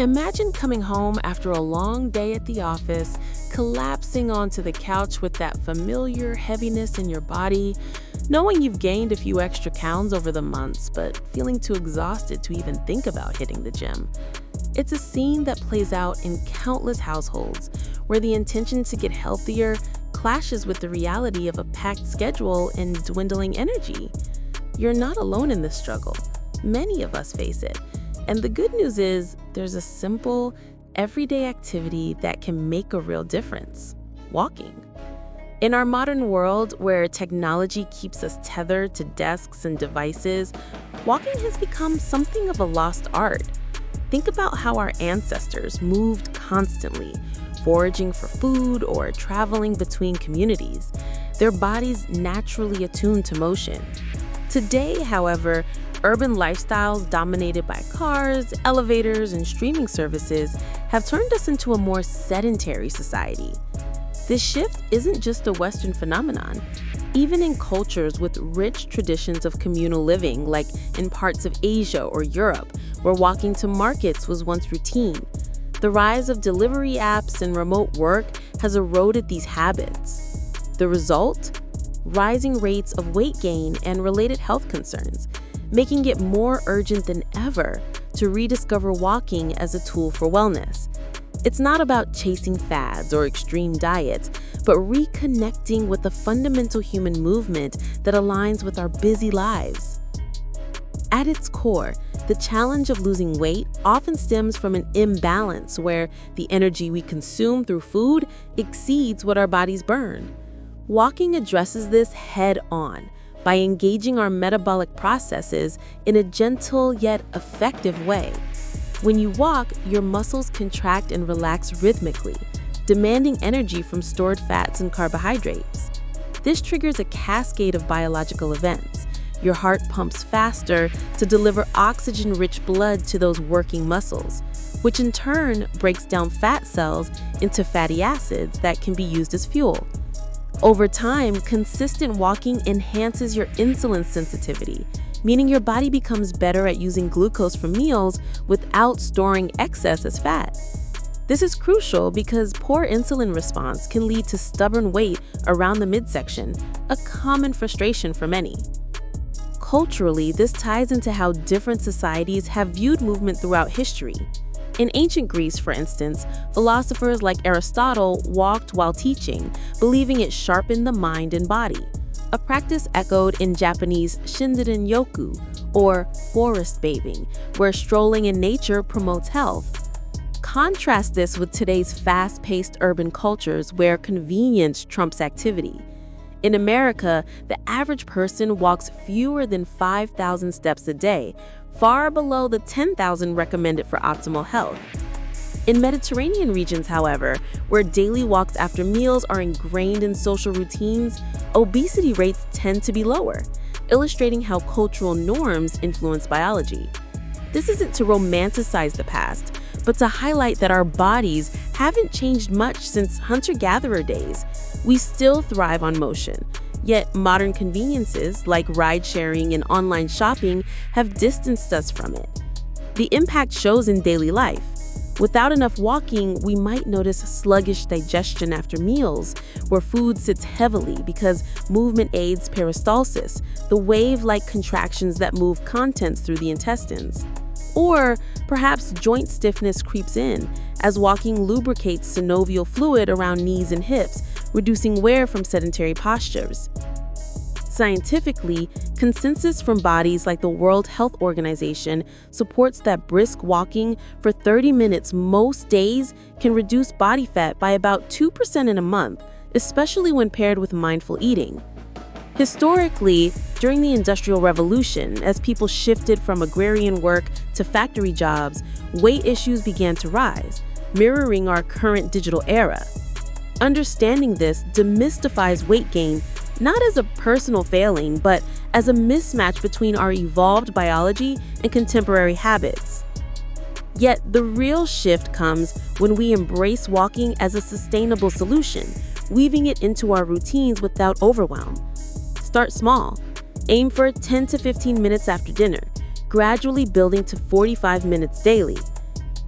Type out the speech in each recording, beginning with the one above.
Imagine coming home after a long day at the office, collapsing onto the couch with that familiar heaviness in your body, knowing you've gained a few extra pounds over the months, but feeling too exhausted to even think about hitting the gym. It's a scene that plays out in countless households, where the intention to get healthier clashes with the reality of a packed schedule and dwindling energy. You're not alone in this struggle. Many of us face it. And the good news is, there's a simple, everyday activity that can make a real difference: walking. In our modern world, where technology keeps us tethered to desks and devices, walking has become something of a lost art. Think about how our ancestors moved constantly, foraging for food or traveling between communities, their bodies naturally attuned to motion. Today, however, urban lifestyles dominated by cars, elevators, and streaming services have turned us into a more sedentary society. This shift isn't just a Western phenomenon. Even in cultures with rich traditions of communal living, like in parts of Asia or Europe, where walking to markets was once routine, the rise of delivery apps and remote work has eroded these habits. The result? Rising rates of weight gain and related health concerns, making it more urgent than ever to rediscover walking as a tool for wellness. It's not about chasing fads or extreme diets, but reconnecting with a fundamental human movement that aligns with our busy lives. At its core, the challenge of losing weight often stems from an imbalance where the energy we consume through food exceeds what our bodies burn. Walking addresses this head-on by engaging our metabolic processes in a gentle yet effective way. When you walk, your muscles contract and relax rhythmically, demanding energy from stored fats and carbohydrates. This triggers a cascade of biological events. Your heart pumps faster to deliver oxygen-rich blood to those working muscles, which in turn breaks down fat cells into fatty acids that can be used as fuel. Over time, consistent walking enhances your insulin sensitivity, meaning your body becomes better at using glucose from meals without storing excess as fat. This is crucial because poor insulin response can lead to stubborn weight around the midsection, a common frustration for many. Culturally, this ties into how different societies have viewed movement throughout history. In ancient Greece, for instance, philosophers like Aristotle walked while teaching, believing it sharpened the mind and body, a practice echoed in Japanese shinrin-yoku, or forest bathing, where strolling in nature promotes health. Contrast this with today's fast-paced urban cultures where convenience trumps activity. In America, the average person walks fewer than 5,000 steps a day, far below the 10,000 recommended for optimal health. In Mediterranean regions, however, where daily walks after meals are ingrained in social routines, obesity rates tend to be lower, illustrating how cultural norms influence biology. This isn't to romanticize the past, but to highlight that our bodies haven't changed much since hunter-gatherer days. We still thrive on motion. Yet modern conveniences like ride-sharing and online shopping have distanced us from it. The impact shows in daily life. Without enough walking, we might notice sluggish digestion after meals, where food sits heavily because movement aids peristalsis, the wave-like contractions that move contents through the intestines. Or perhaps joint stiffness creeps in as walking lubricates synovial fluid around knees and hips, reducing wear from sedentary postures. Scientifically, consensus from bodies like the World Health Organization supports that brisk walking for 30 minutes most days can reduce body fat by about 2% in a month, especially when paired with mindful eating. Historically, during the Industrial Revolution, as people shifted from agrarian work to factory jobs, weight issues began to rise, mirroring our current digital era. Understanding this demystifies weight gain not as a personal failing, but as a mismatch between our evolved biology and contemporary habits. Yet the real shift comes when we embrace walking as a sustainable solution, weaving it into our routines without overwhelm. Start small. Aim for 10 to 15 minutes after dinner, gradually building to 45 minutes daily.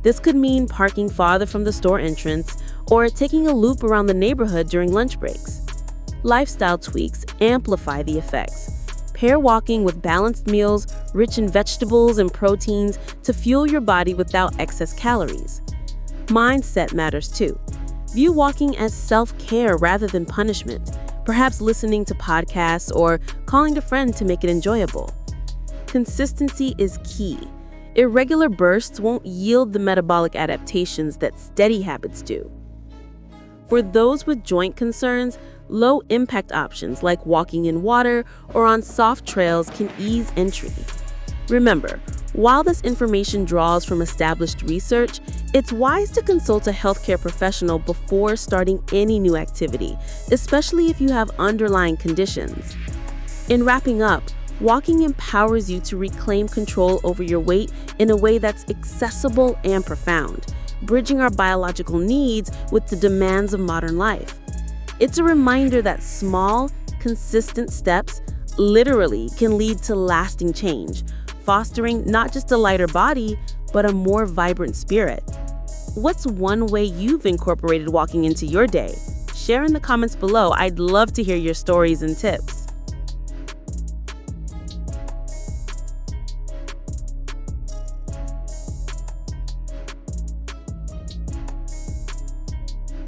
This could mean parking farther from the store entrance or taking a loop around the neighborhood during lunch breaks. Lifestyle tweaks amplify the effects. Pair walking with balanced meals rich in vegetables and proteins to fuel your body without excess calories. Mindset matters too. View walking as self-care rather than punishment, perhaps listening to podcasts or calling a friend to make it enjoyable. Consistency is key. Irregular bursts won't yield the metabolic adaptations that steady habits do. For those with joint concerns, low-impact options like walking in water or on soft trails can ease entry. Remember, while this information draws from established research, it's wise to consult a healthcare professional before starting any new activity, especially if you have underlying conditions. In wrapping up, walking empowers you to reclaim control over your weight in a way that's accessible and profound, bridging our biological needs with the demands of modern life. It's a reminder that small, consistent steps literally can lead to lasting change, fostering not just a lighter body, but a more vibrant spirit. What's one way you've incorporated walking into your day? Share in the comments below. I'd love to hear your stories and tips.